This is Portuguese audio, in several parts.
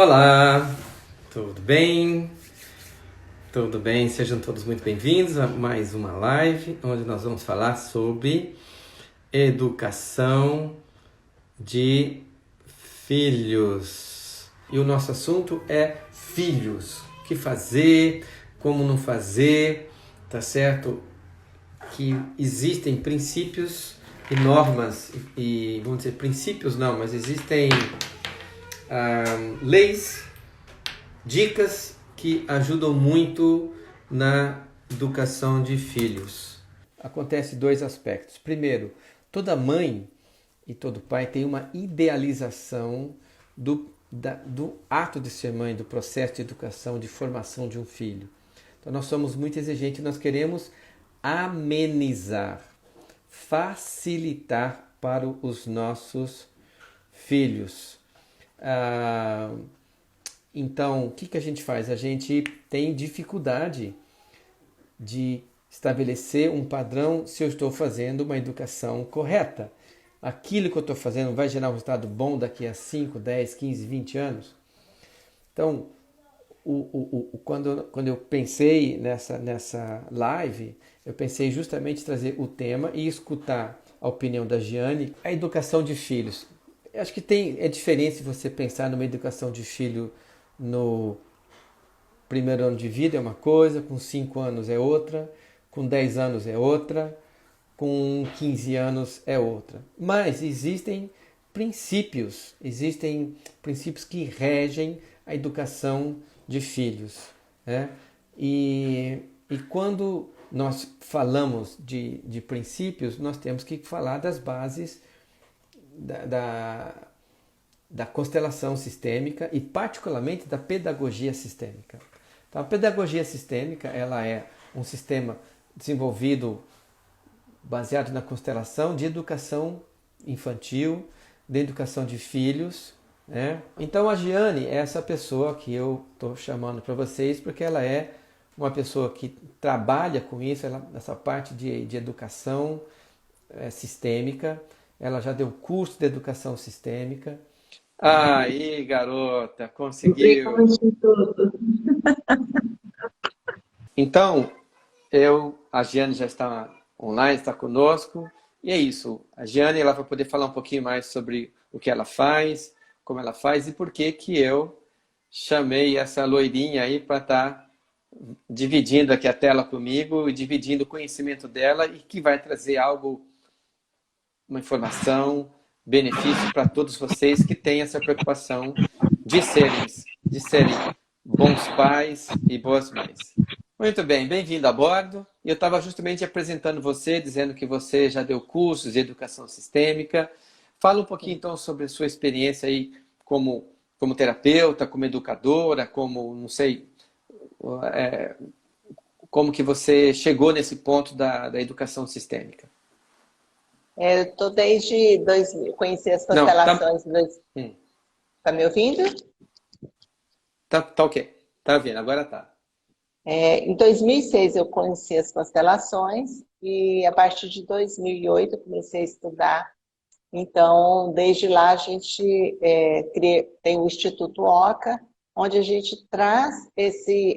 Olá, tudo bem? Tudo bem? Sejam todos muito bem-vindos a mais uma live onde nós vamos falar sobre educação de filhos. E o nosso assunto é filhos. O que fazer, como não fazer, tá certo? Que existem princípios e normas e vamos dizer princípios não, mas existem leis, dicas que ajudam muito na educação de filhos. Acontece dois aspectos. Primeiro, toda mãe e todo pai tem uma idealização do ato de ser mãe, do processo de educação, de formação de um filho. Então nós somos muito exigentes, nós queremos amenizar, facilitar para os nossos filhos. Então, o que a gente faz? A gente tem dificuldade de estabelecer um padrão se eu estou fazendo uma educação correta. Aquilo que eu estou fazendo vai gerar um resultado bom daqui a 5, 10, 15, 20 anos? Então, quando eu pensei nessa live, eu pensei justamente em trazer o tema e escutar a opinião da Giane, a educação de filhos. Eu acho que é diferente se você pensar numa educação de filho no primeiro ano de vida é uma coisa, com 5 anos é outra, com 10 anos é outra, com 15 anos é outra. Mas existem princípios que regem a educação de filhos, né? E quando nós falamos de princípios, nós temos que falar das bases da constelação sistêmica e particularmente da pedagogia sistêmica. Então, a pedagogia sistêmica ela é um sistema desenvolvido baseado na constelação de educação infantil, de educação de filhos, né? Então a Giane é essa pessoa que eu estou chamando para vocês porque ela é uma pessoa que trabalha com isso, essa parte de educação sistêmica. Ela já deu curso de educação sistêmica. Aí, garota, conseguiu. Tudo. Então, a Giane já está online, está conosco. E é isso. A Giane ela vai poder falar um pouquinho mais sobre o que ela faz, como ela faz e por que que eu chamei essa loirinha aí para estar dividindo aqui a tela comigo e dividindo o conhecimento dela e que vai trazer algo, uma informação, benefício para todos vocês que têm essa preocupação de serem bons pais e boas mães. Muito bem, bem-vindo a bordo. Eu estava justamente apresentando você, dizendo que você já deu cursos de educação sistêmica. Fala um pouquinho então sobre a sua experiência aí como terapeuta, como educadora, como, não sei, é, como que você chegou nesse ponto da educação sistêmica. Eu estou desde 2000, conheci as Não, tá, constelações. Tá me ouvindo? tá ok. Tá vendo, agora tá. Em 2006 eu conheci as constelações e a partir de 2008 eu comecei a estudar. Então, desde lá a gente tem o Instituto Oca, onde a gente traz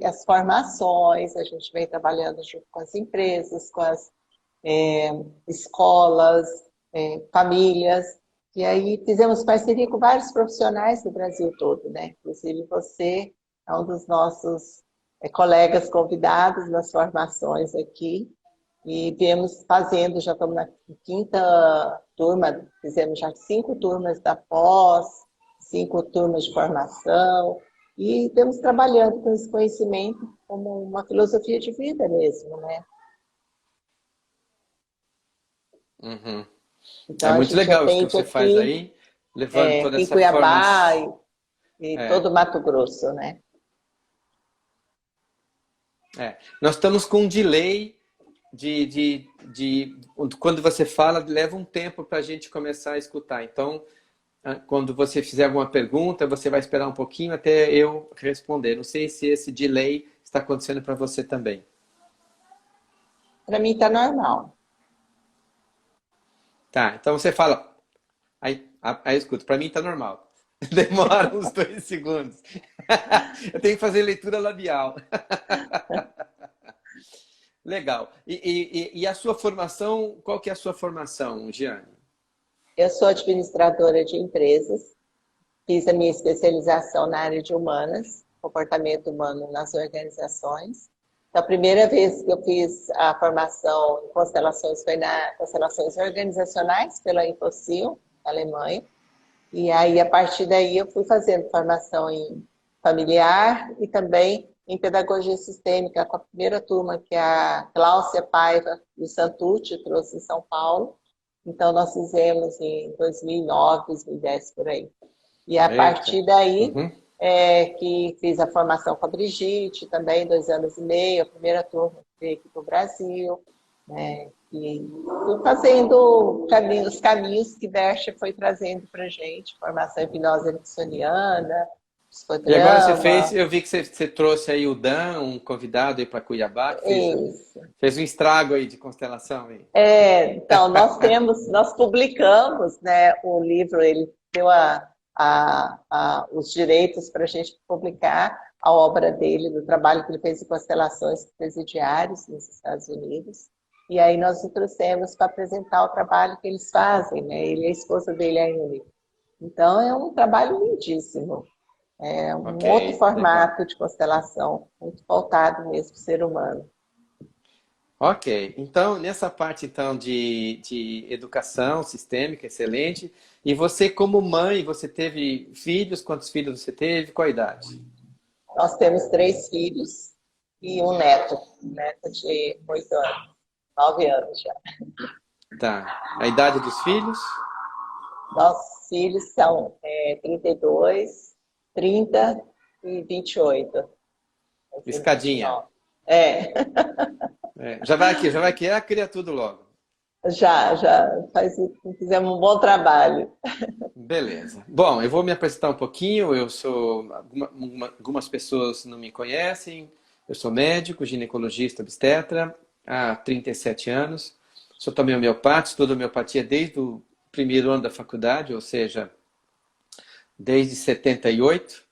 as formações, a gente vem trabalhando junto com as empresas, com as escolas, famílias, e aí fizemos parceria com vários profissionais do Brasil todo, né? Inclusive você é um dos nossos colegas convidados nas formações aqui, e viemos fazendo, já estamos na quinta turma, fizemos já 5 turmas da pós, 5 turmas de formação, e estamos trabalhando com esse conhecimento como uma filosofia de vida mesmo, né? Uhum. É Então a muito gente legal isso que atende você faz aqui, aí, levando toda em essa forma. Cuiabá e É, todo o Mato Grosso, né? Nós estamos com um delay de quando você fala, leva um tempo para a gente começar a escutar. Então, quando você fizer alguma pergunta, você vai esperar um pouquinho até eu responder. Não sei se esse delay está acontecendo para você também. Para mim está normal. Tá, então você fala, aí eu escuto, para mim está normal. Demora uns 2 segundos. Eu tenho que fazer leitura labial. Legal. E a sua formação, qual que é a sua formação, Giane? Eu sou administradora de empresas, fiz a minha especialização na área de humanas, comportamento humano nas organizações. Então, a primeira vez que eu fiz a formação em constelações foi na constelações organizacionais pela Infocil, Alemanha. E aí, a partir daí, eu fui fazendo formação em familiar e também em pedagogia sistêmica, com a primeira turma que a Cláudia Paiva do Santucci trouxe em São Paulo. Então, nós fizemos em 2009, 2010, por aí. E a partir daí, que fiz a formação com a Brigitte, também 2 anos e meio, a primeira turma que veio aqui para o Brasil, né? E fui fazendo os caminhos que Bercha foi trazendo para a gente, formação em hipnose ericksoniana, E agora você psicodrama. fez, eu vi que você trouxe aí o Dan, um convidado aí para Cuiabá, que fez um estrago aí de constelação aí. Então, nós publicamos, né, o livro, ele deu os direitos para a gente publicar a obra dele, do trabalho que ele fez em constelações presidiárias nos Estados Unidos. E aí nós o trouxemos para apresentar o trabalho que eles fazem, né? Ele e a esposa dele, a Ingrid. Então, é um trabalho lindíssimo. É um outro formato legal de constelação, muito voltado mesmo para o ser humano. Ok, então nessa parte então de educação sistêmica, excelente. E você como mãe, você teve filhos? Quantos filhos você teve? Qual a idade? Nós temos 3 filhos e um neto de 8 anos, 9 anos já. Tá, a idade dos filhos? Nossos filhos são 32, 30 e 28. Escadinha. Já vai aqui, cria tudo logo. Já fizemos um bom trabalho. Beleza. Bom, eu vou me apresentar um pouquinho. Eu sou, algumas pessoas não me conhecem. Eu sou médico, ginecologista, obstetra, há 37 anos. Sou também homeopata, estudo homeopatia desde o primeiro ano da faculdade, ou seja, desde 78.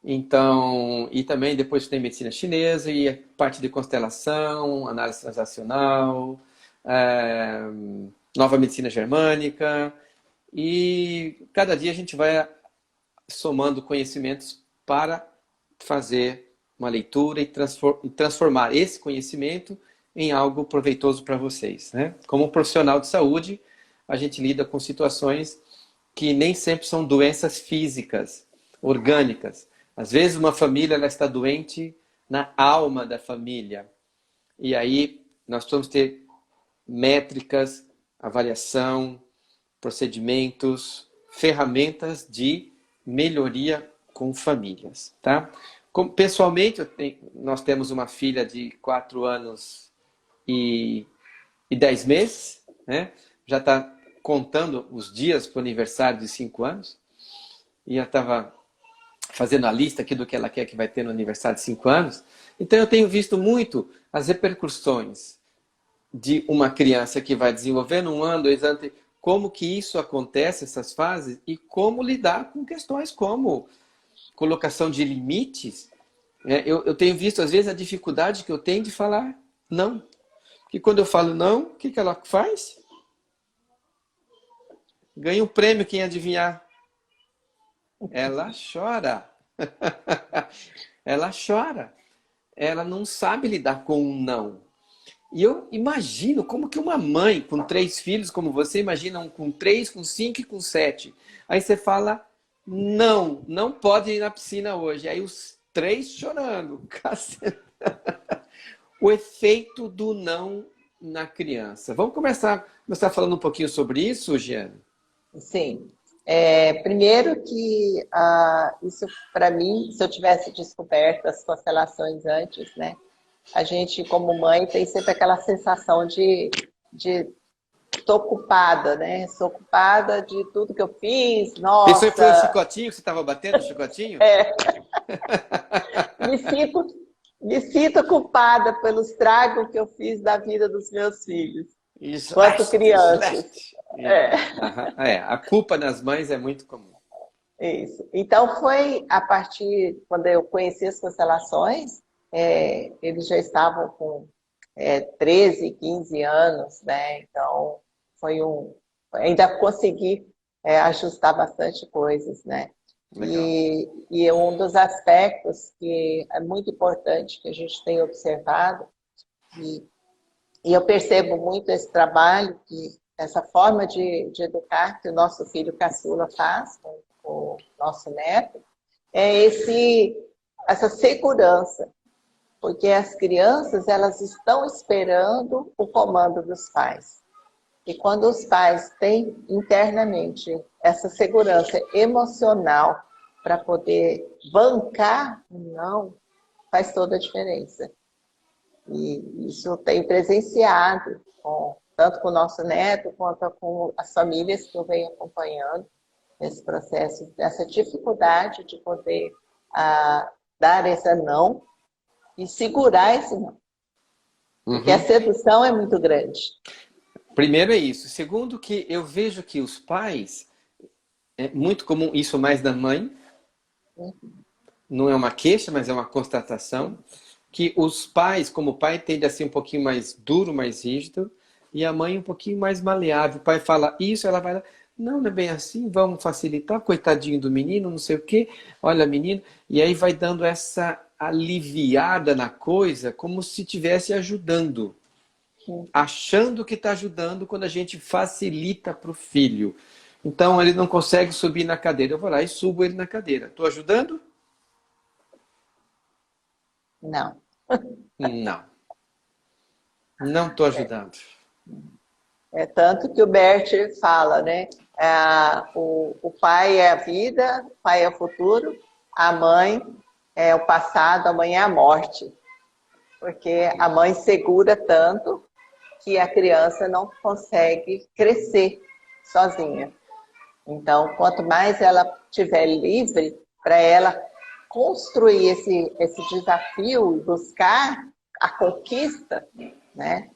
Então, e também depois tem medicina chinesa e a parte de constelação, análise transacional, nova medicina germânica, e cada dia a gente vai somando conhecimentos para fazer uma leitura e transformar esse conhecimento em algo proveitoso para vocês, né? Como profissional de saúde, a gente lida com situações que nem sempre são doenças físicas, orgânicas. Às vezes uma família ela está doente na alma da família. E aí nós precisamos ter métricas, avaliação, procedimentos, ferramentas de melhoria com famílias. Tá? Pessoalmente, nós temos uma filha de 4 anos e 10 meses. Né? Já está contando os dias para o aniversário de 5 anos. E eu estava fazendo a lista aqui do que ela quer que vai ter no aniversário de 5 anos. Então eu tenho visto muito as repercussões de uma criança que vai desenvolvendo 1 ano, 2 anos, como que isso acontece, essas fases, e como lidar com questões como colocação de limites. Eu tenho visto, às vezes, a dificuldade que eu tenho de falar não. Porque quando eu falo não, o que ela faz? Ganha um prêmio, quem adivinhar. Ela chora. Ela chora. Ela não sabe lidar com um não. E eu imagino como que uma mãe com 3 filhos, como você, imagina um com 3, com 5 e com 7. Aí você fala, não pode ir na piscina hoje. Aí os 3 chorando. O efeito do não na criança. Vamos começar falando um pouquinho sobre isso, Giane? Sim. Primeiro que isso, para mim, se eu tivesse descoberto as constelações antes, né? A gente, como mãe, tem sempre aquela sensação de tô ocupada, né? Sou ocupada de tudo que eu fiz, nossa... Isso aí foi o chicotinho que você estava batendo, o chicotinho? Me sinto culpada pelo estrago que eu fiz da vida dos meus filhos. Isso. Quanto crianças. A culpa nas mães é muito comum. Isso. Então foi a partir, quando eu conheci as constelações, eles já estavam com 13, 15 anos, né? Então foi ainda consegui ajustar bastante coisas, né? Legal. E um dos aspectos que é muito importante que a gente tem observado, e, e eu percebo muito esse trabalho, essa forma de educar que o nosso filho caçula faz com o nosso neto, é essa segurança, porque as crianças elas estão esperando o comando dos pais. E quando os pais têm internamente essa segurança emocional para poder bancar o não, faz toda a diferença. E isso tem presenciado, tanto com o nosso neto, quanto com as famílias que eu venho acompanhando nesse processo, essa dificuldade de poder dar esse não e segurar esse não. Porque a Uhum. sedução é muito grande. Primeiro é isso. Segundo, que eu vejo que os pais, é muito comum isso mais da mãe, não é uma queixa, mas é uma constatação, que os pais, como o pai, tende a ser um pouquinho mais duro, mais rígido, e a mãe um pouquinho mais maleável. O pai fala isso, ela vai lá, não, não é bem assim, vamos facilitar, coitadinho do menino, não sei o quê, olha menino, e aí vai dando essa aliviada na coisa, como se estivesse ajudando, achando que está ajudando quando a gente facilita para o filho. Então ele não consegue subir na cadeira, eu vou lá e subo ele na cadeira. Estou ajudando? Não. Não. Não estou ajudando. É tanto que o Bert fala, né? O pai é a vida, o pai é o futuro, a mãe é o passado, a mãe é a morte. Porque a mãe segura tanto que a criança não consegue crescer sozinha. Então, quanto mais ela estiver livre para ela construir esse desafio e buscar a conquista, né?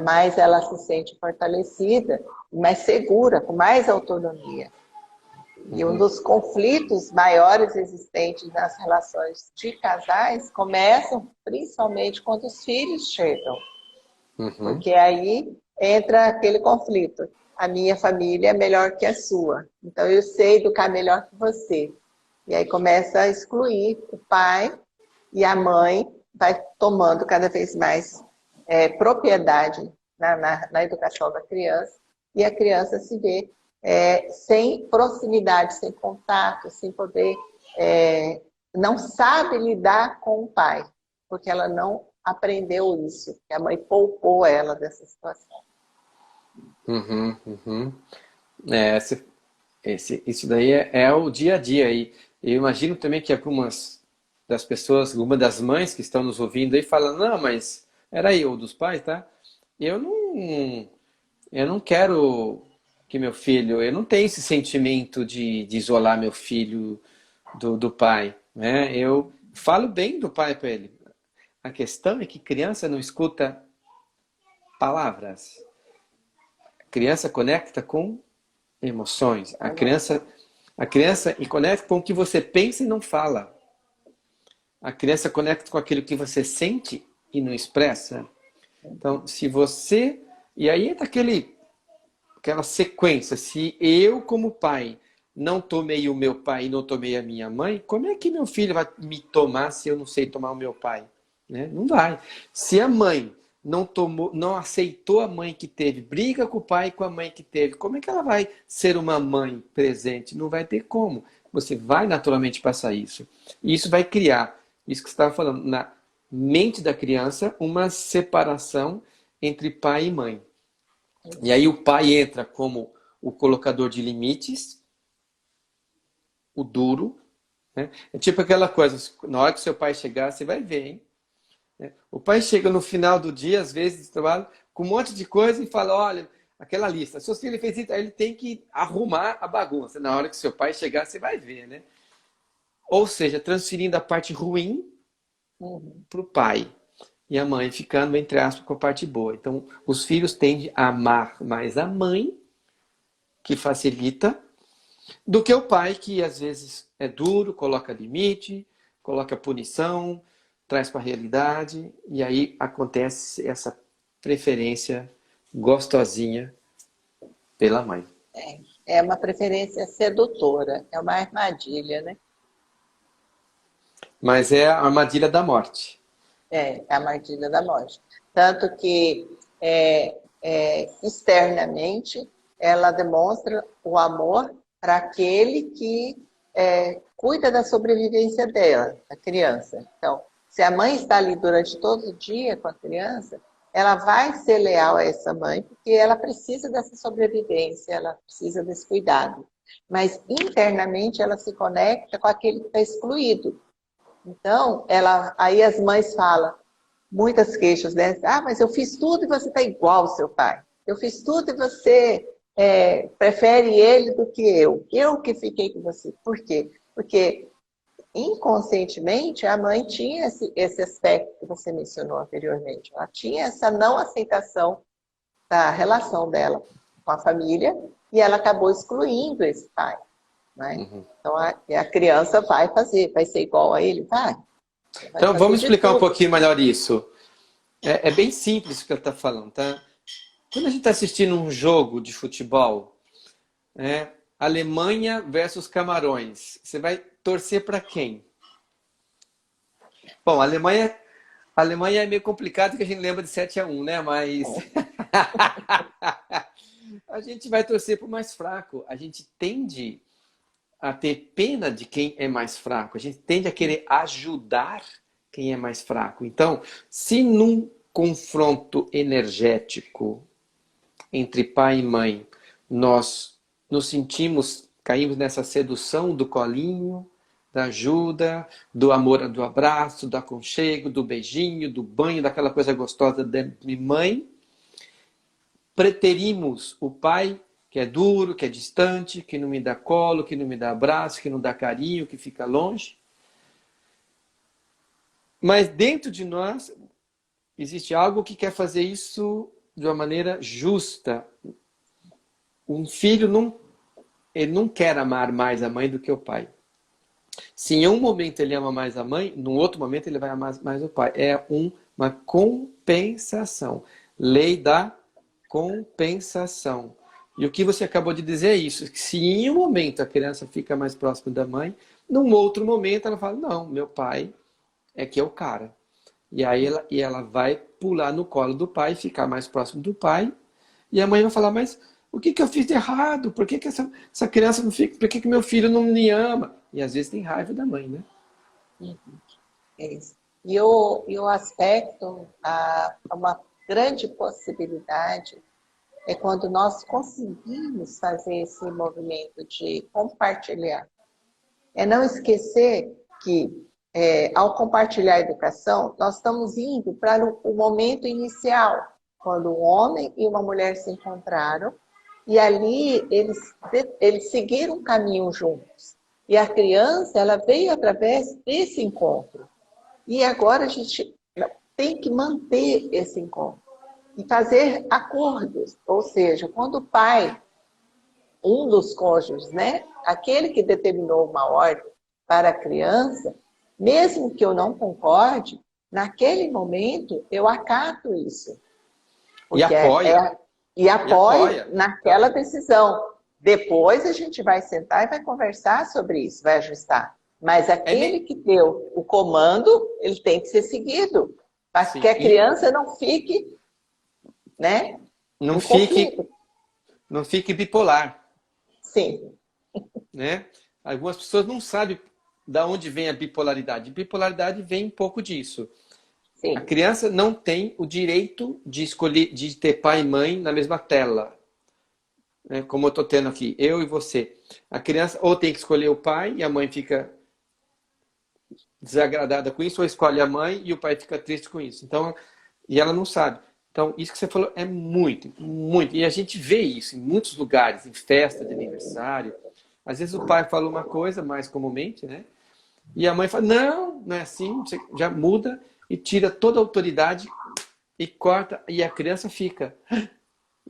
Mais ela se sente fortalecida, mais segura, com mais autonomia. E um dos conflitos maiores existentes nas relações de casais começam principalmente quando os filhos chegam. Uhum. Porque aí entra aquele conflito. A minha família é melhor que a sua. Então eu sei educar melhor que você. E aí começa a excluir o pai e a mãe vai tomando cada vez mais propriedade na educação da criança. E a criança se vê sem proximidade, sem contato, sem poder... não sabe lidar com o pai, porque ela não aprendeu isso, que a mãe poupou ela dessa situação. Uhum, uhum. Isso daí é o dia a dia. E eu imagino também que algumas das pessoas, alguma das mães que estão nos ouvindo aí falam, não, mas era eu, dos pais, tá? Eu não, eu não quero que meu filho, eu não tenho esse sentimento de isolar meu filho do pai, né? Eu falo bem do pai para ele. A questão é que criança não escuta palavras. A criança conecta com emoções. A criança conecta com o que você pensa e não fala. A criança conecta com aquilo que você sente e não expressa. Então, se você... E aí entra aquela sequência. Se eu, como pai, não tomei o meu pai e não tomei a minha mãe, como é que meu filho vai me tomar se eu não sei tomar o meu pai? Né? Não vai. Se a mãe não tomou, não aceitou a mãe que teve, briga com o pai e com a mãe que teve, como é que ela vai ser uma mãe presente? Não vai ter como. Você vai naturalmente passar isso. E isso vai criar, isso que você estava falando, na mente da criança, uma separação entre pai e mãe. E aí o pai entra como o colocador de limites, o duro, né? É tipo aquela coisa, na hora que seu pai chegar, você vai ver, hein? O pai chega no final do dia, às vezes, do trabalho, com um monte de coisa e fala, olha, aquela lista, se ele fez isso, aí ele tem que arrumar a bagunça. Na hora que seu pai chegar, você vai ver, né? Ou seja, transferindo a parte ruim para o pai. E a mãe ficando, entre aspas, com a parte boa. Então, os filhos tendem a amar mais a mãe, que facilita, do que o pai que às vezes é duro, coloca limite, coloca punição, traz para a realidade e aí acontece essa preferência gostosinha pela mãe. É uma preferência sedutora, é uma armadilha, né? Mas é a armadilha da morte. É a armadilha da morte. Tanto que externamente ela demonstra o amor para aquele que cuida da sobrevivência dela, da criança. Então, se a mãe está ali durante todo o dia com a criança, ela vai ser leal a essa mãe, porque ela precisa dessa sobrevivência, ela precisa desse cuidado. Mas internamente ela se conecta com aquele que está excluído. Então, aí as mães falam, muitas queixas, né? Ah, mas eu fiz tudo e você está igual ao seu pai. Eu fiz tudo e você prefere ele do que eu. Eu que fiquei com você. Por quê? Porque inconscientemente a mãe tinha esse aspecto que você mencionou anteriormente. Ela tinha essa não aceitação da relação dela com a família e ela acabou excluindo esse pai. Né? Uhum. Então a criança vai ser igual a ele? Vai. Então vamos explicar um pouquinho melhor isso. É bem simples o que ela está falando, tá? Quando a gente está assistindo um jogo de futebol, Alemanha versus Camarões, você vai torcer para quem? Bom, a Alemanha é meio complicado que a gente lembra de 7-1, né? Mas a gente vai torcer para o mais fraco. A gente tende a ter pena de quem é mais fraco. A gente tende a querer ajudar quem é mais fraco. Então, se num confronto energético entre pai e mãe, nós nos sentimos, caímos nessa sedução do colinho, da ajuda, do amor, do abraço, do aconchego, do beijinho, do banho, daquela coisa gostosa de mãe, preterimos o pai que é duro, que é distante, que não me dá colo, que não me dá abraço, que não dá carinho, que fica longe. Mas dentro de nós existe algo que quer fazer isso de uma maneira justa. Um filho ele não quer amar mais a mãe do que o pai. Se em um momento ele ama mais a mãe, num outro momento ele vai amar mais o pai. É uma compensação. Lei da compensação. E o que você acabou de dizer é isso. Que se em um momento a criança fica mais próxima da mãe, num outro momento ela fala, não, meu pai é que é o cara. E aí ela vai pular no colo do pai, ficar mais próximo do pai. E a mãe vai falar, mas o que eu fiz de errado? Por que essa criança não fica? Por que meu filho não me ama? E às vezes tem raiva da mãe, né? É isso. E o aspecto, uma grande possibilidade é quando nós conseguimos fazer esse movimento de compartilhar. É não esquecer que, ao compartilhar a educação, nós estamos indo para o momento inicial, quando um homem e uma mulher se encontraram, e ali eles seguiram um caminho juntos. E a criança, ela veio através desse encontro. E agora a gente tem que manter esse encontro e fazer acordos. Ou seja, quando o pai, um dos cônjuges, né, aquele que determinou uma ordem para a criança, mesmo que eu não concorde, naquele momento eu acato isso. E apoia. E apoio naquela decisão. Depois a gente vai sentar e vai conversar sobre isso, vai ajustar. Mas aquele que deu o comando, ele tem que ser seguido. Para que a criança não fique, né? Não fique bipolar. Sim. Né? Algumas pessoas não sabem de onde vem a bipolaridade. Bipolaridade vem um pouco disso. Sim. A criança não tem o direito de escolher, de ter pai e mãe na mesma tela. Né? Como eu estou tendo aqui, eu e você. A criança ou tem que escolher o pai e a mãe fica desagradada com isso, ou escolhe a mãe e o pai fica triste com isso. Então, e ela não sabe. Então, isso que você falou é muito, muito. E a gente vê isso em muitos lugares, em festa de aniversário. Às vezes o pai fala uma coisa, mais comumente, né? E a mãe fala, não é assim, você já muda e tira toda a autoridade e corta, e a criança fica.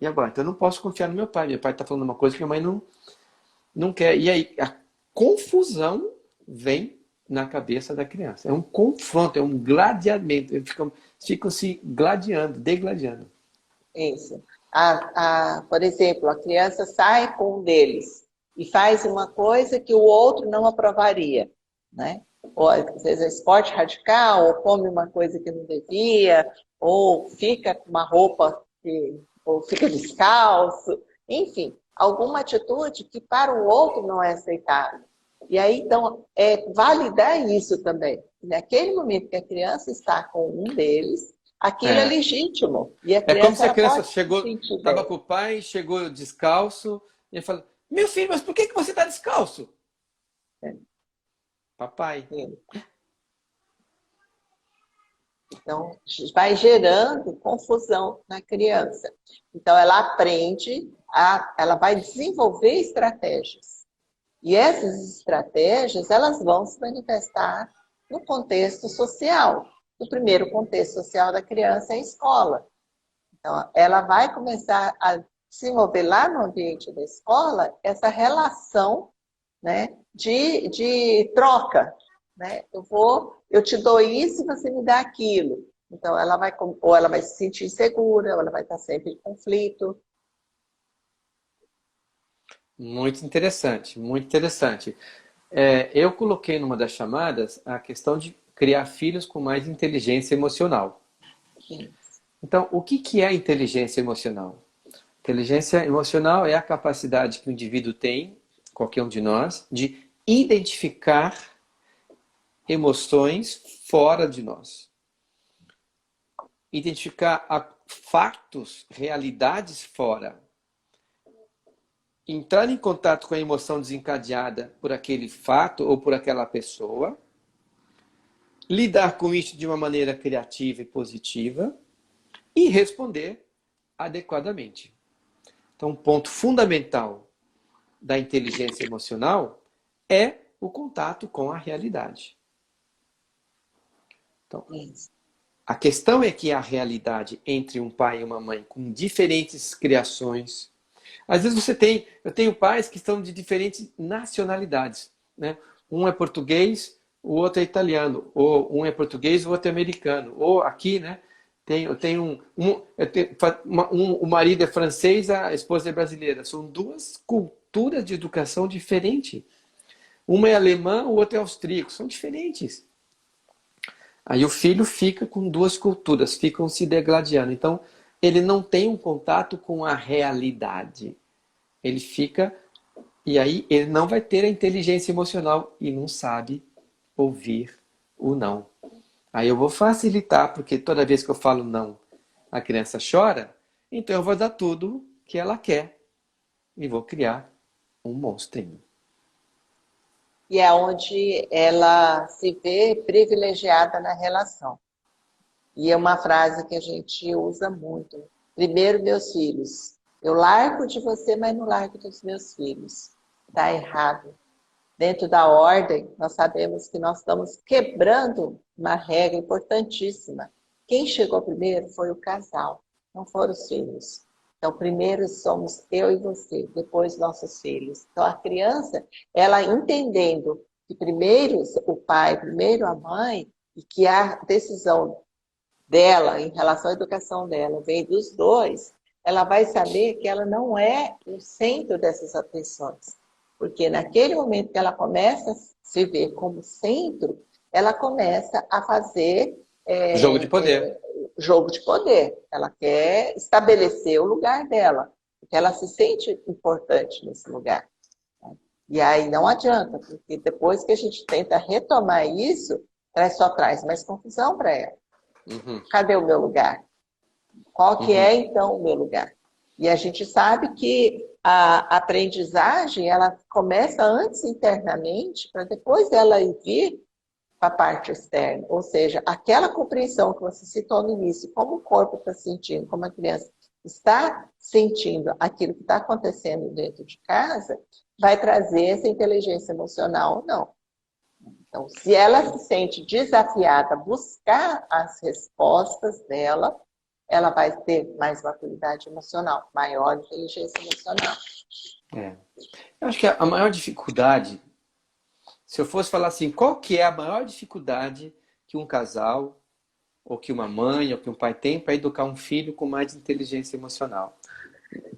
E agora? Então eu não posso confiar no meu pai. Meu pai está falando uma coisa que a mãe não não quer. E aí a confusão vem na cabeça da criança. É um confronto, é um gladiamento. Eles ficam se gladiando, degladiando. Isso. Por exemplo, a criança sai com um deles e faz uma coisa que o outro não aprovaria, né? Ou às vezes é esporte radical, ou come uma coisa que não devia, ou fica com uma roupa ou fica descalço, enfim, alguma atitude que para o outro não é aceitável. E aí, então, validar isso também. Naquele momento que a criança está com um deles, aquilo é É. legítimo. E a É como criança se a ela criança pode se chegou, sentir estava bem. com o pai, chegou descalço, e ele fala, meu filho, mas por que você está descalço? Papai. Então, vai gerando confusão na criança. Então, ela aprende, ela vai desenvolver estratégias. E essas estratégias, elas vão se manifestar no contexto social. O primeiro contexto social da criança é a escola. Então, ela vai começar a desenvolver lá no ambiente da escola essa relação, né, de troca. Né? Eu te dou isso e você me dá aquilo. Então, ou ela vai se sentir insegura, ou ela vai estar sempre em conflito. Muito interessante, muito interessante. Eu coloquei numa das chamadas a questão de criar filhos com mais inteligência emocional. Então, o que é inteligência emocional? Inteligência emocional é a capacidade que o indivíduo tem, qualquer um de nós, de identificar emoções fora de nós. Identificar fatos, realidades fora. Entrar em contato com a emoção desencadeada por aquele fato ou por aquela pessoa. Lidar com isso de uma maneira criativa e positiva. E responder adequadamente. Então, um ponto fundamental da inteligência emocional é o contato com a realidade. Então, a questão é que a realidade entre um pai e uma mãe com diferentes criações. Às vezes eu tenho pais que são de diferentes nacionalidades, né? Um é português, o outro é italiano, ou um é português, o outro é americano, ou aqui, né? O marido é francês, a esposa é brasileira. São duas culturas de educação diferentes. Uma é alemã, o outro é austríaco. São diferentes. Aí o filho fica com duas culturas, ficam se degladiando. Então, ele não tem um contato com a realidade. Ele fica, e aí ele não vai ter a inteligência emocional e não sabe ouvir o não. Aí eu vou facilitar, porque toda vez que eu falo não, a criança chora, então eu vou dar tudo que ela quer e vou criar um monstrinho. E é onde ela se vê privilegiada na relação. E é uma frase que a gente usa muito. Primeiro, meus filhos. Eu largo de você, mas não largo dos meus filhos. Está errado. Dentro da ordem, nós sabemos que nós estamos quebrando uma regra importantíssima. Quem chegou primeiro foi o casal, não foram os filhos. Então, primeiro somos eu e você, depois nossos filhos. Então, a criança, ela entendendo que primeiro o pai, primeiro a mãe, e que a decisão dela, em relação à educação dela, vem dos dois, ela vai saber que ela não é o centro dessas atenções. Porque naquele momento que ela começa a se ver como centro, ela começa a fazer Jogo de poder. jogo de poder. Ela quer estabelecer o lugar dela, porque ela se sente importante nesse lugar. E aí não adianta, porque depois que a gente tenta retomar isso, ela só traz mais confusão para ela. Uhum. Cadê o meu lugar? Qual que é, então, o meu lugar? E a gente sabe que a aprendizagem, ela começa antes internamente, para depois ela vir para a parte externa. Ou seja, aquela compreensão que você citou no início, como o corpo está sentindo, como a criança está sentindo aquilo que está acontecendo dentro de casa, vai trazer essa inteligência emocional ou não. Então, se ela se sente desafiada a buscar as respostas dela, ela vai ter mais maturidade emocional, maior inteligência emocional. É. Eu acho que a maior dificuldade, se eu fosse falar assim, qual que é a maior dificuldade que um casal, ou que uma mãe, ou que um pai tem para educar um filho com mais inteligência emocional?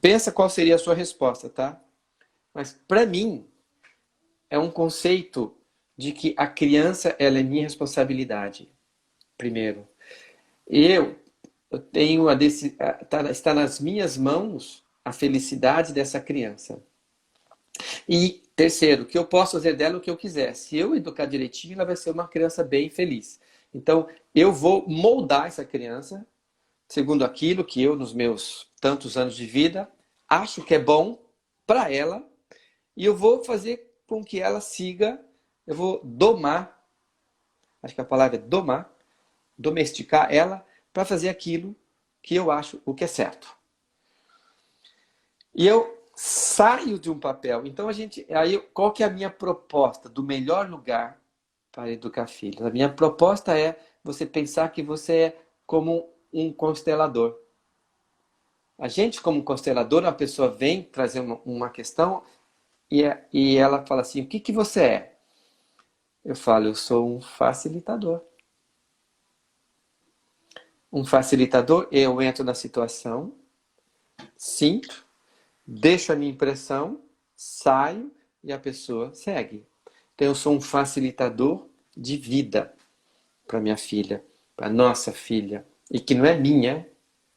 Pensa qual seria a sua resposta, tá? Mas para mim é um conceito de que a criança ela é minha responsabilidade. Primeiro, eu tenho está nas minhas mãos a felicidade dessa criança. E terceiro, que eu posso fazer dela o que eu quiser. Se eu educar direitinho, ela vai ser uma criança bem feliz. Então, eu vou moldar essa criança segundo aquilo que eu, nos meus tantos anos de vida, acho que é bom para ela, e eu vou fazer com que ela siga, eu vou domar, acho que a palavra é domar, domesticar ela para fazer aquilo que eu acho o que é certo. E eu saio de um papel. Então qual que é a minha proposta do melhor lugar para educar filhos? A minha proposta é você pensar que você é como um constelador. A gente, como constelador, a pessoa vem trazer uma questão e ela fala assim: o que que você é? Eu falo: eu sou um facilitador. Um facilitador, eu entro na situação, sinto, deixo a minha impressão, saio e a pessoa segue. Então eu sou um facilitador de vida para minha filha, para nossa filha. E que não é minha,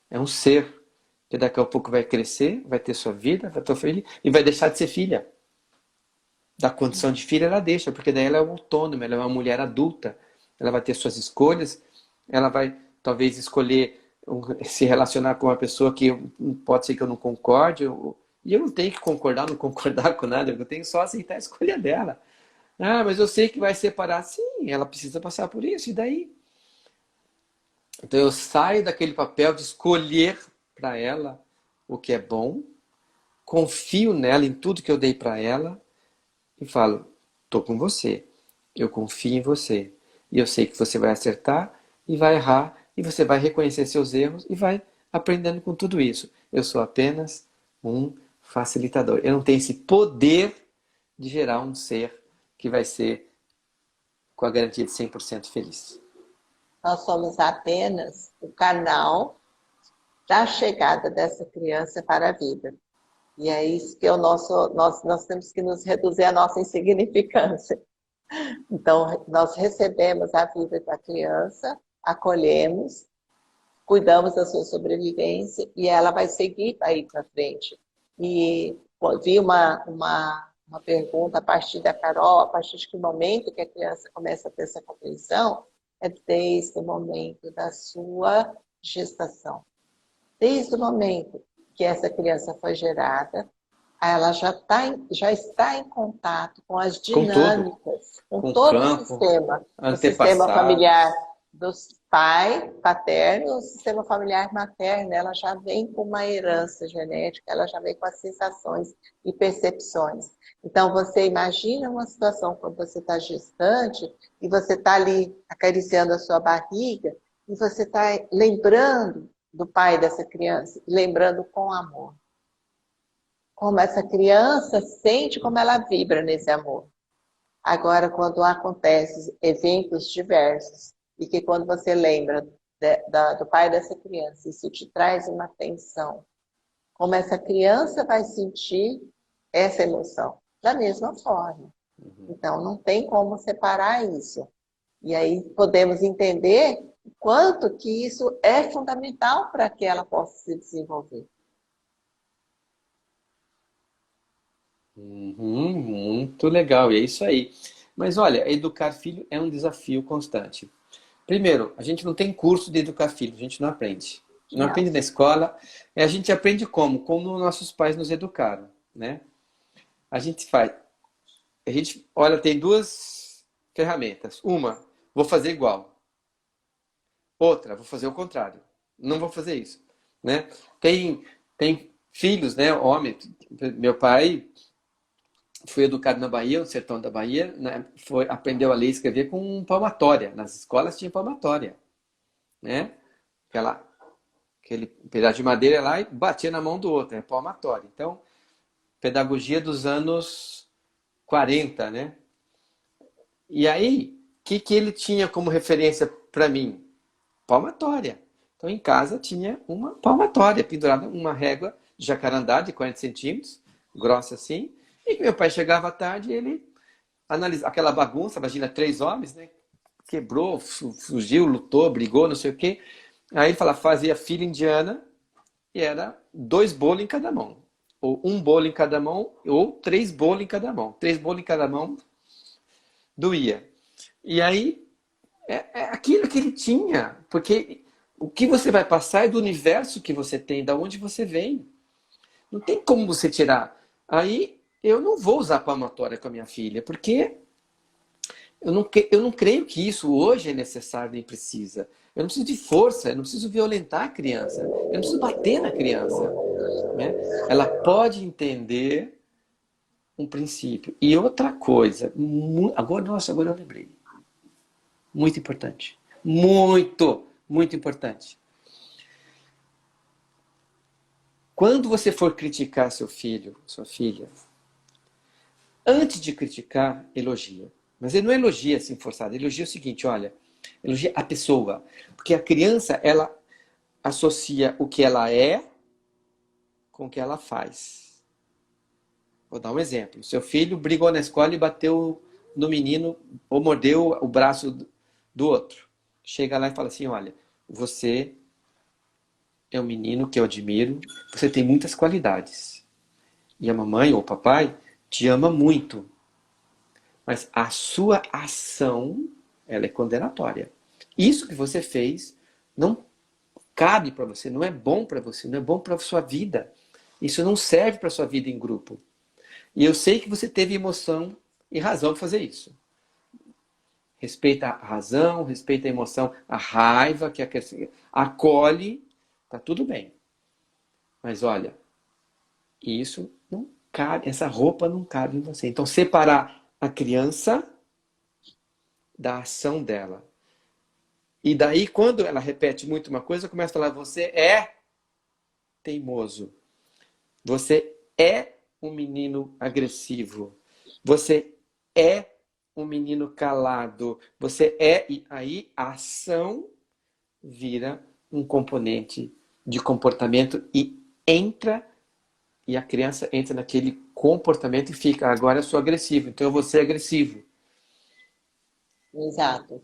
é um ser que daqui a pouco vai crescer, vai ter sua vida, vai ter filha e vai deixar de ser filha. Da condição de filha ela deixa, porque daí ela é autônoma, ela é uma mulher adulta, ela vai ter suas escolhas, ela vai talvez escolher se relacionar com uma pessoa que pode ser que eu não concorde, e eu não tenho que concordar, não concordar com nada, eu tenho só aceitar a escolha dela. Ah, mas eu sei que vai separar. Sim, ela precisa passar por isso, e daí? Então eu saio daquele papel de escolher para ela o que é bom, confio nela em tudo que eu dei para ela, e falo: tô com você, eu confio em você, e eu sei que você vai acertar e vai errar, e você vai reconhecer seus erros e vai aprendendo com tudo isso. Eu sou apenas um facilitador. Eu não tenho esse poder de gerar um ser que vai ser com a garantia de 100% feliz. Nós somos apenas o canal da chegada dessa criança para a vida. E é isso que é nós temos que nos reduzir à nossa insignificância. Então, nós recebemos a vida da criança, acolhemos, cuidamos da sua sobrevivência e ela vai seguir aí para frente. E vi uma pergunta a partir da Carol: a partir de que momento que a criança começa a ter essa compreensão? É desde o momento da sua gestação. Desde o momento que essa criança foi gerada, ela já está em contato com as Com tudo, dinâmicas, com com o todo campo, o sistema familiar antepassados. dos pai paterno, o sistema familiar materno. Ela já vem com uma herança genética, ela já vem com as sensações e percepções. Então, você imagina uma situação quando você está gestante e você está ali acariciando a sua barriga e você está lembrando do pai dessa criança, lembrando com amor. Como essa criança sente, como ela vibra nesse amor. Agora, quando acontecem eventos diversos, e que quando você lembra do pai dessa criança, isso te traz uma tensão, como essa criança vai sentir essa emoção? Da mesma forma. Então, não tem como separar isso. E aí podemos entender o quanto que isso é fundamental para que ela possa se desenvolver. Muito legal, e é isso aí. Mas olha, educar filho é um desafio constante. Primeiro, a gente não tem curso de educar filho, a gente não aprende. Não Não. aprende na escola. A gente aprende como? Como nossos pais nos educaram, né? A gente faz. A gente, olha, tem duas ferramentas. Uma, vou fazer igual. Outra, vou fazer o contrário. Não vou fazer isso, né? Tem filhos, né? Homem. Meu pai foi educado na Bahia, no sertão da Bahia, né? Aprendeu a ler e escrever com palmatória. Nas escolas tinha palmatória, né? Aquele pedaço de madeira lá e batia na mão do outro, é palmatória. Então, pedagogia dos anos 40, né? E aí, o que ele tinha como referência para mim? Palmatória. Então, em casa tinha uma palmatória pendurada, uma régua de jacarandá de 40 centímetros, grossa assim, e que meu pai chegava à tarde e ele analisava aquela bagunça, imagina 3 homens, né? Quebrou, fugiu, lutou, brigou, não sei o quê. Aí ele falava, fazia fila indiana e era 2 bolos em cada mão. Ou 1 bolo em cada mão, ou 3 bolos em cada mão. 3 bolos em cada mão doía. E aí, é aquilo que ele tinha. Porque o que você vai passar é do universo que você tem, da onde você vem. Não tem como você tirar. Aí, eu não vou usar palmatória com a minha filha, porque eu não creio que isso hoje é necessário nem precisa. Eu não preciso de força, eu não preciso violentar a criança, eu não preciso bater na criança. Né? Ela pode entender um princípio. E outra coisa, agora eu lembrei. Muito importante. Muito, muito importante. Quando você for criticar seu filho, sua filha, antes de criticar, elogia. Mas ele não elogia assim forçado, elogia o seguinte, olha, elogia a pessoa. Porque a criança, ela associa o que ela é com o que ela faz. Vou dar um exemplo. Seu filho brigou na escola e bateu no menino ou mordeu o braço do outro. Chega lá e fala assim, olha, você é um menino que eu admiro, você tem muitas qualidades. E a mamãe ou o papai te ama muito. Mas a sua ação, ela é condenatória. Isso que você fez não cabe para você, não é bom para você, não é bom para a sua vida. Isso não serve para a sua vida em grupo. E eu sei que você teve emoção e razão para fazer isso. Respeita a razão, respeita a emoção, a raiva, que acolhe, tá tudo bem. Mas olha, isso não cabe, essa roupa não cabe em você. Então, separar a criança da ação dela. E daí, quando ela repete muito uma coisa, começa a falar, você é teimoso. Você é um menino agressivo. Você é um menino calado. Você é... E aí, a ação vira um componente de comportamento e entra... E a criança entra naquele comportamento e fica, agora eu sou agressivo, então eu vou ser agressivo. Exato.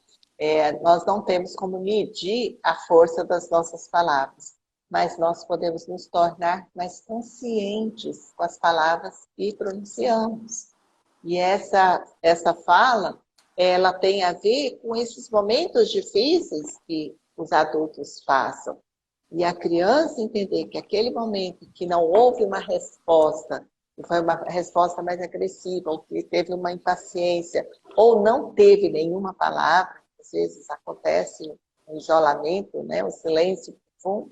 Nós não temos como medir a força das nossas palavras, mas nós podemos nos tornar mais conscientes com as palavras que pronunciamos. E essa fala, ela tem a ver com esses momentos difíceis que os adultos passam. E a criança entender que aquele momento que não houve uma resposta, que foi uma resposta mais agressiva, ou que teve uma impaciência, ou não teve nenhuma palavra, às vezes acontece o isolamento, né, o silêncio profundo,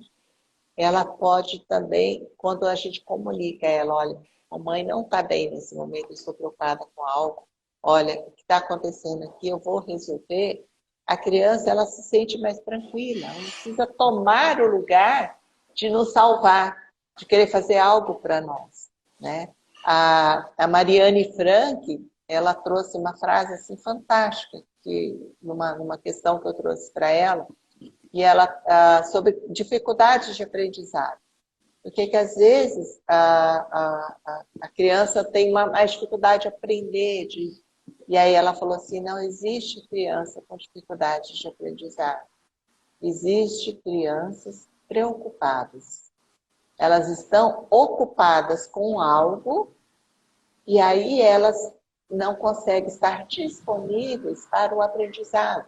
ela pode também, quando a gente comunica a ela, olha, a mãe não está bem nesse momento, eu estou preocupada com algo, olha, o que está acontecendo aqui, eu vou resolver. A criança, ela se sente mais tranquila, ela não precisa tomar o lugar de nos salvar, de querer fazer algo para nós, né? A Mariane Frank, ela trouxe uma frase assim fantástica, que, numa questão que eu trouxe para ela, e ela sobre dificuldades de aprendizado. Porque que às vezes a criança tem mais dificuldade de aprender, e aí ela falou assim, não existe criança com dificuldade de aprendizado. Existe crianças preocupadas. Elas estão ocupadas com algo e aí elas não conseguem estar disponíveis para o aprendizado.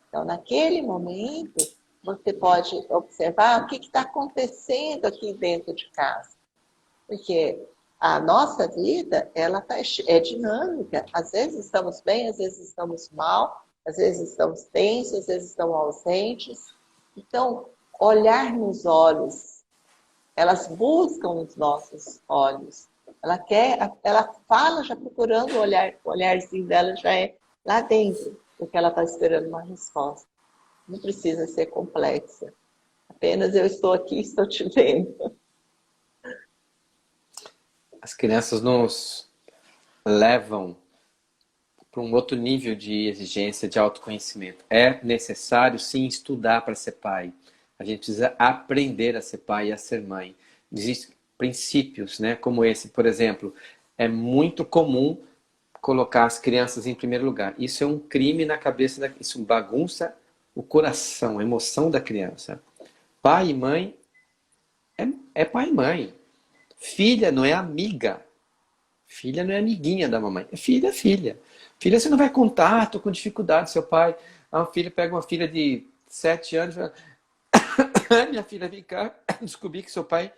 Então, naquele momento, você pode observar o que está acontecendo aqui dentro de casa. Porque a nossa vida, ela é dinâmica. Às vezes estamos bem, às vezes estamos mal, às vezes estamos tensos, às vezes estamos ausentes. Então, olhar nos olhos, elas buscam os nossos olhos. Ela fala já procurando o olharzinho dela já é lá dentro, porque ela está esperando uma resposta. Não precisa ser complexa. Apenas eu estou aqui e estou te vendo. as crianças nos levam para um outro nível de exigência, de autoconhecimento. É necessário, sim, estudar para ser pai. A gente precisa aprender a ser pai e a ser mãe. Existem princípios, né, como esse, por exemplo. É muito comum colocar as crianças em primeiro lugar. Isso é um crime na cabeça, isso bagunça o coração, a emoção da criança. Pai e mãe é pai e mãe. Filha não é amiga. Filha não é amiguinha da mamãe. Filha é filha. Filha você não vai contar, estou com dificuldade. Seu pai, a filha pega uma filha de 7 anos e fala, minha filha, vem cá, descobri que seu pai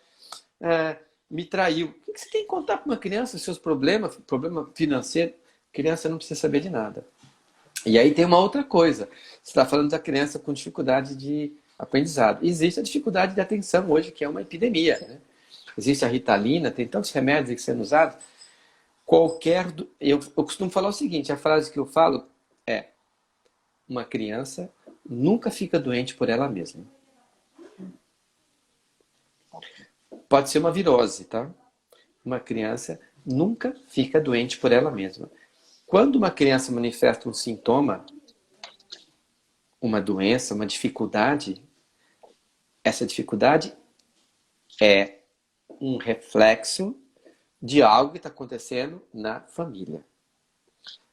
me traiu. O que você tem que contar para uma criança? Os seus problemas, problema financeiro, criança não precisa saber de nada. E aí tem uma outra coisa. Você está falando da criança com dificuldade de aprendizado. Existe a dificuldade de atenção hoje, que é uma epidemia. Né? Existe a Ritalina, tem tantos remédios que sendo usados. Eu costumo falar o seguinte, a frase que eu falo é: uma criança nunca fica doente por ela mesma. Pode ser uma virose, tá? Uma criança nunca fica doente por ela mesma. Quando uma criança manifesta um sintoma, uma doença, uma dificuldade, essa dificuldade é um reflexo de algo que está acontecendo na família.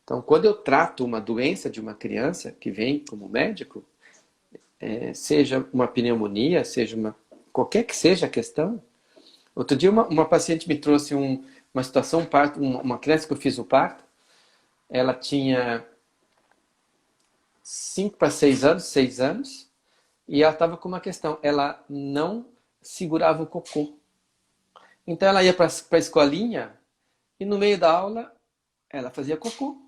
Então, quando eu trato uma doença de uma criança que vem como médico, seja uma pneumonia, qualquer que seja a questão. Outro dia uma paciente me trouxe uma situação, uma criança que eu fiz o parto, ela tinha 5 para 6 anos, 6 anos, e ela estava com uma questão, ela não segurava o cocô. Então ela ia para a escolinha e no meio da aula ela fazia cocô.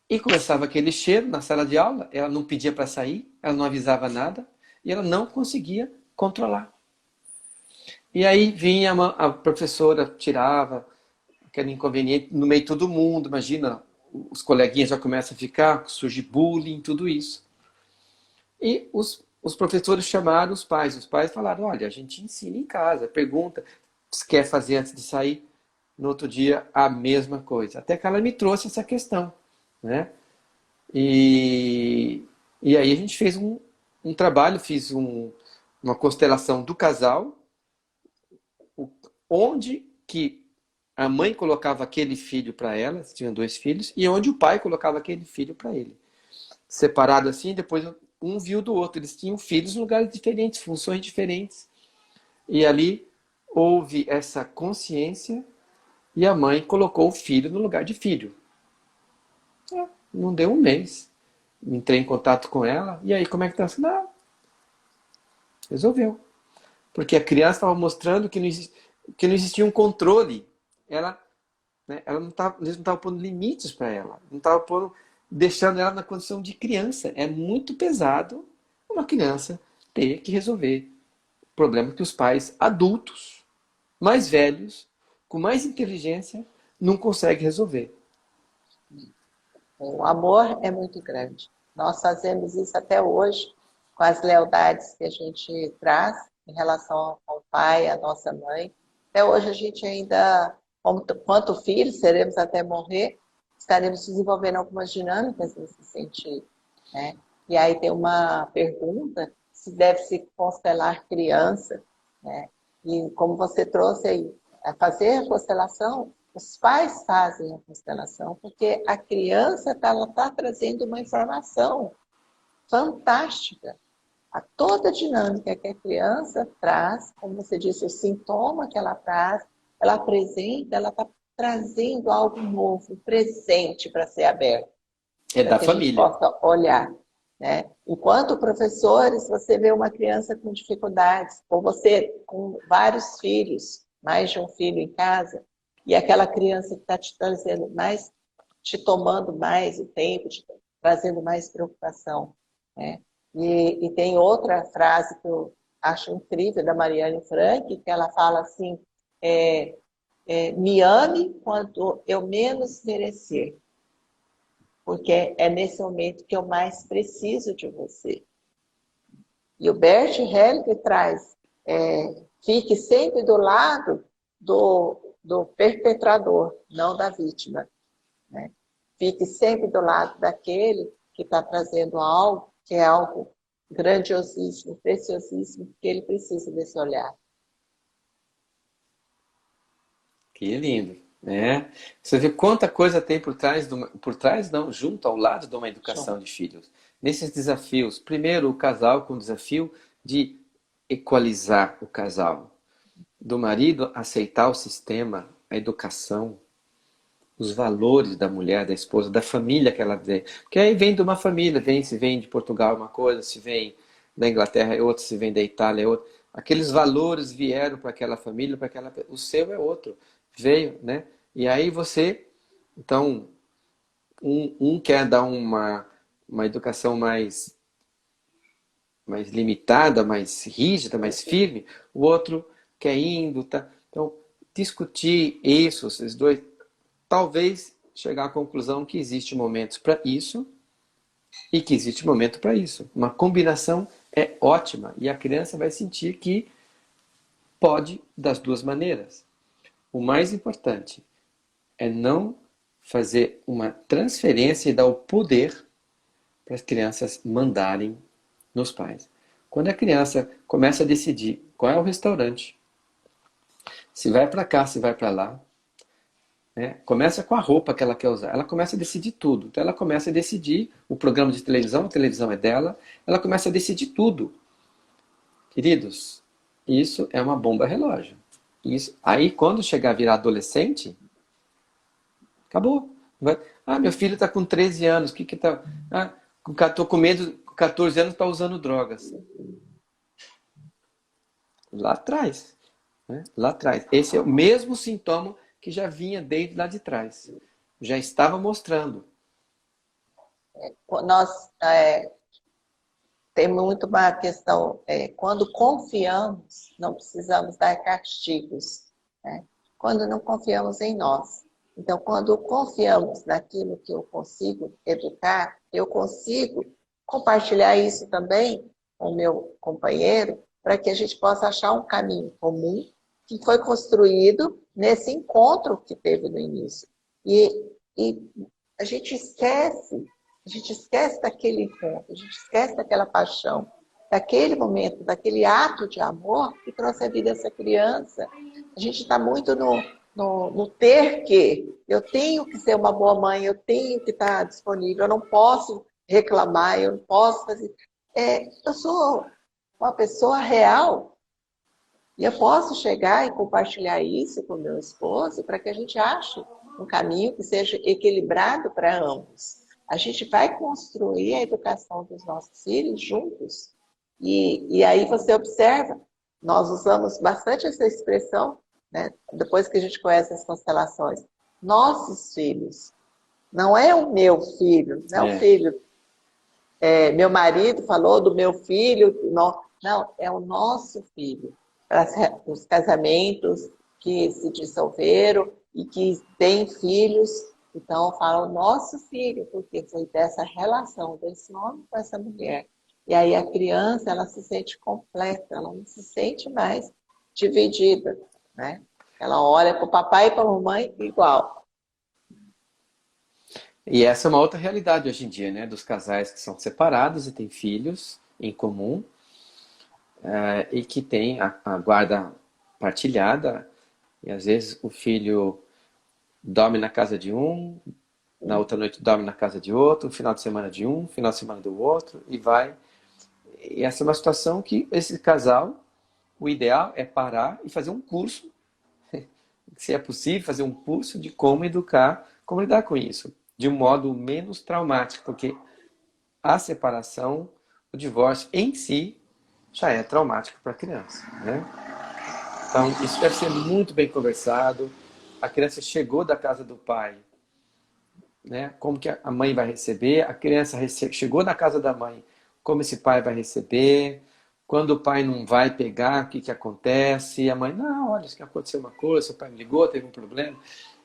E começava aquele cheiro na sala de aula, ela não pedia para sair, ela não avisava nada, e ela não conseguia controlar. E aí vinha a professora, tirava aquele inconveniente no meio de todo mundo, imagina, os coleguinhas já começam a ficar, surge bullying, tudo isso. E os professores chamaram os pais falaram, olha, a gente ensina em casa, pergunta, se quer fazer antes de sair, no outro dia a mesma coisa. Até que ela me trouxe essa questão, né? E aí a gente fez um trabalho, fiz uma constelação do casal, onde que a mãe colocava aquele filho para ela, tinha 2 filhos, e onde o pai colocava aquele filho para ele. Separado assim, depois um viu do outro. Eles tinham filhos em lugares diferentes, funções diferentes. E ali houve essa consciência e a mãe colocou o filho no lugar de filho. Não deu um mês. Entrei em contato com ela. E aí, como é que tá? Não, resolveu. Porque a criança estava mostrando que não existia um controle. Ela não tava, eles não estavam pondo limites para ela. Não estavam deixando ela na condição de criança. É muito pesado uma criança ter que resolver problemas que os pais adultos, mais velhos, com mais inteligência, não conseguem resolver. O amor é muito grande. Nós fazemos isso até hoje, com as lealdades que a gente traz em relação ao pai, à nossa mãe. Até hoje a gente ainda, quanto filhos, seremos até morrer, estaremos desenvolvendo algumas dinâmicas nesse sentido. Né? E aí tem uma pergunta, se deve se constelar criança, né? E como você trouxe aí, fazer a constelação, os pais fazem a constelação, porque a criança tá trazendo uma informação fantástica. A toda a dinâmica que a criança traz, como você disse, o sintoma que ela traz, ela apresenta, ela está trazendo algo novo, presente para ser aberto. É Para da que a gente família. possa olhar. Né? Enquanto professores, você vê uma criança com dificuldades, ou você com vários filhos, mais de um filho em casa, e aquela criança que está te trazendo mais, te tomando mais o tempo, te trazendo mais preocupação. Né? E tem outra frase que eu acho incrível, da Mariane Frank, que ela fala assim, me ame quando eu menos merecer, porque é nesse momento que eu mais preciso de você. E o Bert Hellinger traz, fique sempre do lado do perpetrador, não da vítima, né? Fique sempre do lado daquele que está trazendo algo, que é algo grandiosíssimo, preciosíssimo, que ele precisa desse olhar. Que lindo, né? Você vê quanta coisa tem por trás não, junto ao lado de uma educação de filhos. Nesses desafios, primeiro o casal com o desafio de equalizar o casal, do marido aceitar o sistema, a educação, os valores da mulher, da esposa, da família que ela vem. Porque aí vem de uma família, se vem de Portugal é uma coisa, se vem da Inglaterra é outra, se vem da Itália é outra. Aqueles valores vieram para aquela família, o seu é outro. Veio, né? E aí você, então, um quer dar uma educação mais limitada, mais rígida, mais firme, o outro quer indo, tá? Então, discutir isso, esses dois, talvez chegar à conclusão que existe momentos para isso e que existe momento para isso. Uma combinação é ótima e a criança vai sentir que pode das duas maneiras. O mais importante é não fazer uma transferência e dar o poder para as crianças mandarem nos pais. Quando a criança começa a decidir qual é o restaurante, se vai para cá, se vai para lá, né? Começa com a roupa que ela quer usar. Ela começa a decidir tudo. Então ela começa a decidir o programa de televisão, a televisão é dela. Ela começa a decidir tudo. Queridos, isso é uma bomba relógio. Isso. Aí quando chegar a virar adolescente, acabou. Meu filho está com 13 anos. Que tá? Estou com medo, com 14 anos está usando drogas. Lá atrás. Né? Lá atrás. Esse é o mesmo sintoma que já vinha desde lá de trás. Já estava mostrando. Nós temos muito uma questão, quando confiamos, não precisamos dar castigos, né? Quando não confiamos em nós. Então, quando confiamos naquilo que eu consigo educar, eu consigo compartilhar isso também com o meu companheiro, para que a gente possa achar um caminho comum que foi construído nesse encontro que teve no início. E a gente esquece daquele encontro, a gente esquece daquela paixão, daquele momento, daquele ato de amor que trouxe a vida dessa criança. A gente está muito no ter que. Eu tenho que ser uma boa mãe, eu tenho que estar disponível, eu não posso reclamar, eu não posso fazer. Eu sou uma pessoa real. E eu posso chegar e compartilhar isso com o meu esposo para que a gente ache um caminho que seja equilibrado para ambos. A gente vai construir a educação dos nossos filhos juntos. E aí você observa, nós usamos bastante essa expressão, né? Depois que a gente conhece as constelações. Nossos filhos. Não é o meu filho, não é o filho. Meu marido falou do meu filho. Não, é o nosso filho. Para os casamentos que se dissolveram e que têm filhos, então fala o nosso filho, porque foi dessa relação desse homem com essa mulher. E aí a criança, ela se sente completa, ela não se sente mais dividida, né? Ela olha para o papai e para a mamãe igual. E essa é uma outra realidade hoje em dia, né? Dos casais que são separados e têm filhos em comum. E que tem a guarda partilhada, e às vezes o filho dorme na casa de um, na outra noite dorme na casa de outro, final de semana de um, final de semana do outro, e vai. E essa é uma situação que esse casal, o ideal é parar e fazer um curso, se é possível, fazer um curso de como educar, como lidar com isso, de um modo menos traumático, porque a separação, o divórcio em si, já é traumático para a criança, né? Então, isso deve ser muito bem conversado. A criança chegou da casa do pai, né? Como que a mãe vai receber? A criança chegou na casa da mãe, como esse pai vai receber? Quando o pai não vai pegar, o que que acontece? A mãe, não, olha, isso que aconteceu uma coisa, seu pai me ligou, teve um problema.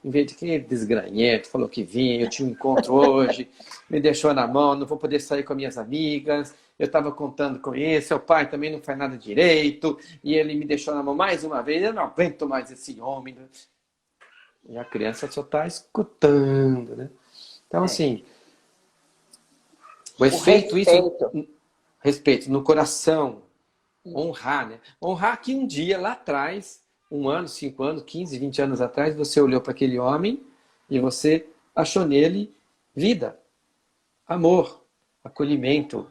Em vez de que desgranhento, falou que vinha, eu tinha um encontro hoje, me deixou na mão, não vou poder sair com minhas amigas, eu estava contando com isso, seu pai também não faz nada direito, e ele me deixou na mão mais uma vez, eu não aguento mais esse homem. E a criança só está escutando, né? Então, É. assim, o O efeito, isso, respeito. respeito, no coração, honrar, né? Honrar que um dia, lá atrás, 1 ano, 5 anos, 15, 20 anos atrás, você olhou para aquele homem e você achou nele vida, amor, acolhimento.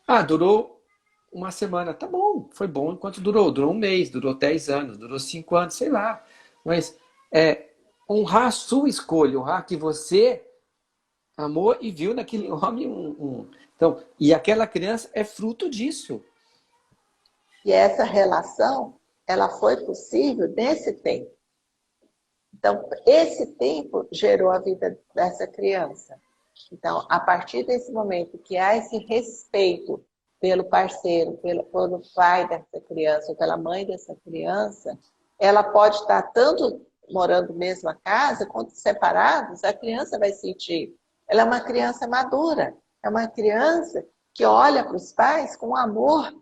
Ah, durou uma semana. Tá bom, foi bom enquanto durou. Durou 1 mês, durou 10 anos, durou 5 anos, sei lá. Mas honrar a sua escolha, honrar que você amou e viu naquele homem Então, e aquela criança é fruto disso. E essa relação, ela foi possível nesse tempo. Então, esse tempo gerou a vida dessa criança. Então, a partir desse momento que há esse respeito pelo parceiro, pelo pai dessa criança, ou pela mãe dessa criança, ela pode estar tanto morando na mesma casa, quanto separados, a criança vai sentir. Ela é uma criança madura, é uma criança que olha para os pais com amor.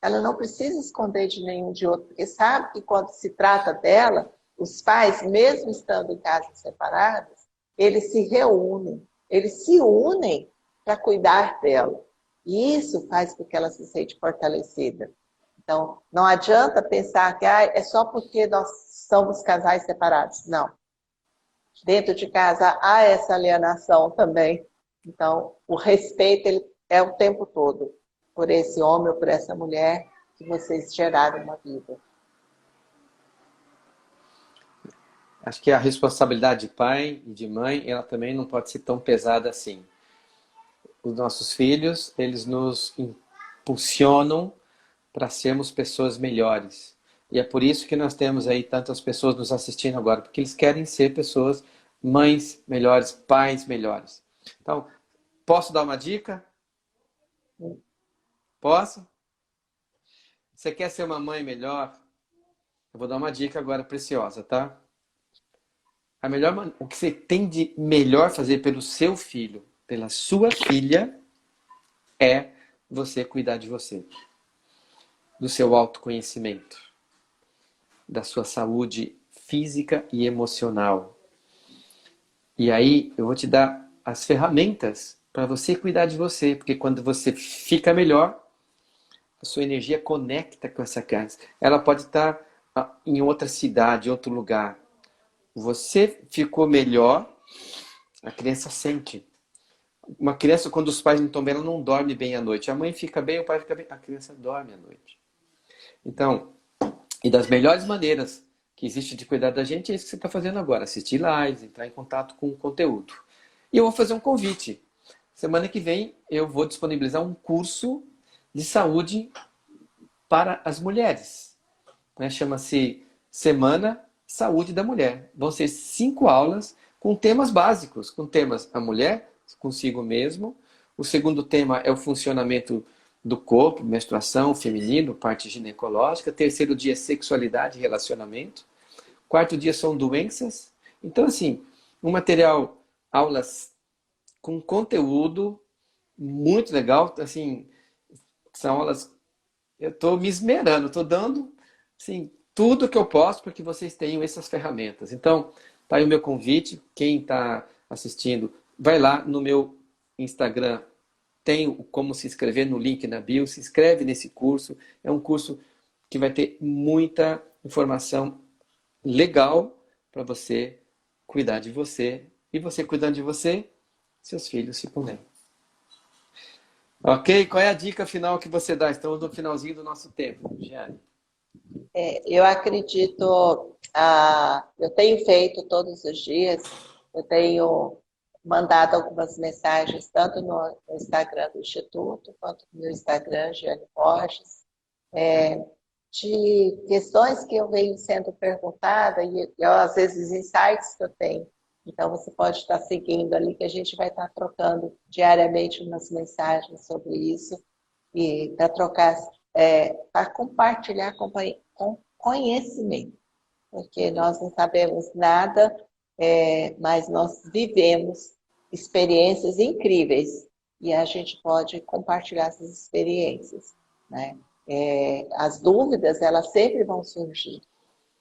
Ela não precisa esconder de nenhum de outro, porque sabe que quando se trata dela, os pais, mesmo estando em casas separadas, eles se reúnem, eles se unem para cuidar dela. E isso faz com que ela se sente fortalecida. Então, não adianta pensar que é só porque nós somos casais separados. Não. Dentro de casa há essa alienação também. Então, o respeito ele é o tempo todo por esse homem ou por essa mulher que vocês geraram uma vida. Acho que a responsabilidade de pai e de mãe, ela também não pode ser tão pesada assim. Os nossos filhos, eles nos impulsionam para sermos pessoas melhores. E é por isso que nós temos aí tantas pessoas nos assistindo agora, porque eles querem ser pessoas, mães melhores, pais melhores. Então, posso dar uma dica? Posso? Você quer ser uma mãe melhor? Eu vou dar uma dica agora preciosa, tá? O que você tem de melhor fazer pelo seu filho, pela sua filha, é você cuidar de você, do seu autoconhecimento, da sua saúde física e emocional. E aí eu vou te dar as ferramentas para você cuidar de você, porque quando você fica melhor, a sua energia conecta com essa criança. Ela pode estar em outra cidade, em outro lugar. Você ficou melhor, a criança sente. Uma criança, quando os pais não estão bem, ela não dorme bem à noite. A mãe fica bem, o pai fica bem, a criança dorme à noite. Então, e das melhores maneiras que existe de cuidar da gente é isso que você está fazendo agora. Assistir lives, entrar em contato com o conteúdo. E eu vou fazer um convite. Semana que vem eu vou disponibilizar um curso de saúde para as mulheres. Né? Chama-se Semana Saúde da Mulher. Vão ser 5 aulas com temas básicos, com temas a mulher consigo mesmo. O segundo tema é o funcionamento do corpo, menstruação, feminino, parte ginecológica. Terceiro dia, sexualidade e relacionamento. Quarto dia são doenças. Então, assim, um material, aulas com conteúdo muito legal. Assim, são aulas, eu estou me esmerando, estou dando assim, tudo que eu posso para que vocês tenham essas ferramentas. Então, tá aí o meu convite. Quem está assistindo, vai lá no meu Instagram, tem como se inscrever no link na bio, se inscreve nesse curso. É um curso que vai ter muita informação legal para você cuidar de você. E você cuidando de você, seus filhos ficam bem. Ok? Qual é a dica final que você dá? Estamos no finalzinho do nosso tempo, Giane. Eu acredito, eu tenho feito todos os dias, eu tenho mandado algumas mensagens, tanto no Instagram do Instituto, quanto no Instagram, Giane Borges, de questões que eu venho sendo perguntada e às vezes insights que eu tenho. Então você pode estar seguindo ali que a gente vai estar trocando diariamente umas mensagens sobre isso e para trocar, para compartilhar com conhecimento, porque nós não sabemos nada, mas nós vivemos experiências incríveis e a gente pode compartilhar essas experiências, né? As dúvidas, elas sempre vão surgir.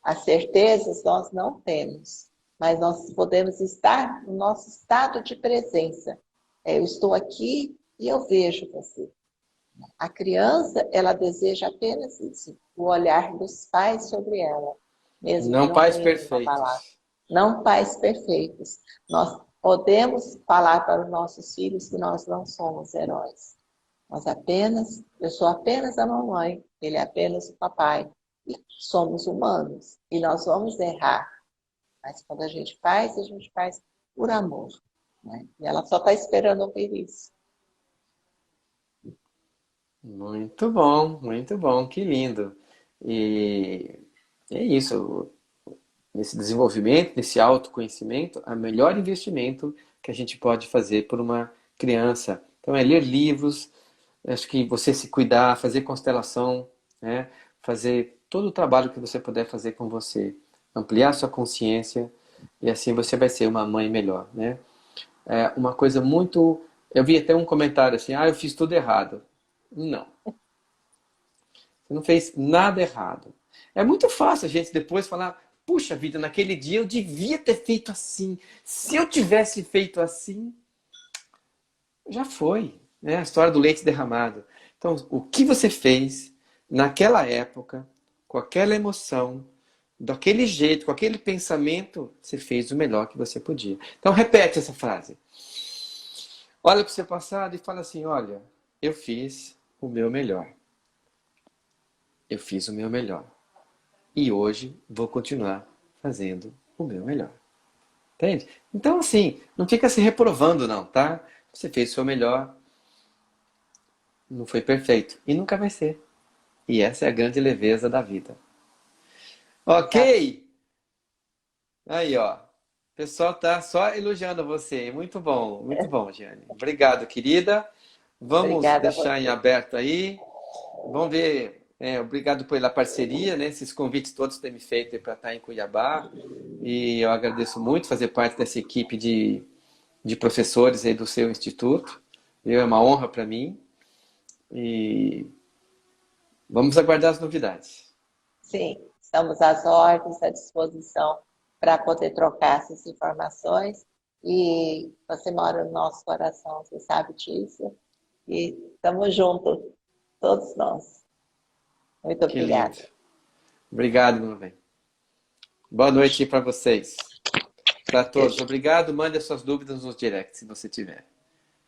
As certezas nós não temos, mas nós podemos estar no nosso estado de presença. Eu estou aqui e eu vejo você. A criança, ela deseja apenas isso, o olhar dos pais sobre ela, mesmo que Não não pais tenha nenhuma palavra. perfeitos. Não pais perfeitos. Nós podemos falar para os nossos filhos que nós não somos heróis. Eu sou apenas a mamãe, ele é apenas o papai. E somos humanos. E nós vamos errar. Mas quando a gente faz por amor. Né? E ela só está esperando ouvir isso. Muito bom, que lindo. E é isso, nesse desenvolvimento, nesse autoconhecimento, o melhor investimento que a gente pode fazer por uma criança. Então é ler livros, acho que você se cuidar, fazer constelação, né? Fazer todo o trabalho que você puder fazer com você, ampliar sua consciência e assim você vai ser uma mãe melhor, né? É uma coisa muito... Eu vi até um comentário assim, eu fiz tudo errado. Não, você não fez nada errado. É muito fácil a gente depois falar, puxa vida, naquele dia eu devia ter feito assim. Se eu tivesse feito assim, já foi, né? A história do leite derramado. Então, o que você fez naquela época, com aquela emoção, daquele jeito, com aquele pensamento, você fez o melhor que você podia. Então, repete essa frase. Olha para o seu passado e fala assim, olha, eu fiz o meu melhor. Eu fiz o meu melhor. E hoje vou continuar fazendo o meu melhor. Entende? Então, assim, não fica se reprovando não, tá? Você fez o seu melhor, não foi perfeito. E nunca vai ser. E essa é a grande leveza da vida. Exato. Ok? Aí, ó. O pessoal tá só elogiando você. Muito bom, Giane. Obrigado, querida. Vamos Obrigada a deixar em você. aberto aí. Vamos ver. Obrigado pela parceria, né? Esses convites todos que tem me feito para estar em Cuiabá. E eu agradeço muito fazer parte dessa equipe de professores aí do seu instituto. É uma honra para mim. E vamos aguardar as novidades. Sim, estamos às ordens, à disposição para poder trocar essas informações. E você mora no nosso coração, você sabe disso. E estamos juntos, todos nós. Muito Que lindo. obrigada. Obrigado, meu bem. Boa noite para vocês. Para todos. Beijo. Obrigado. Mande as suas dúvidas nos directs, se você tiver.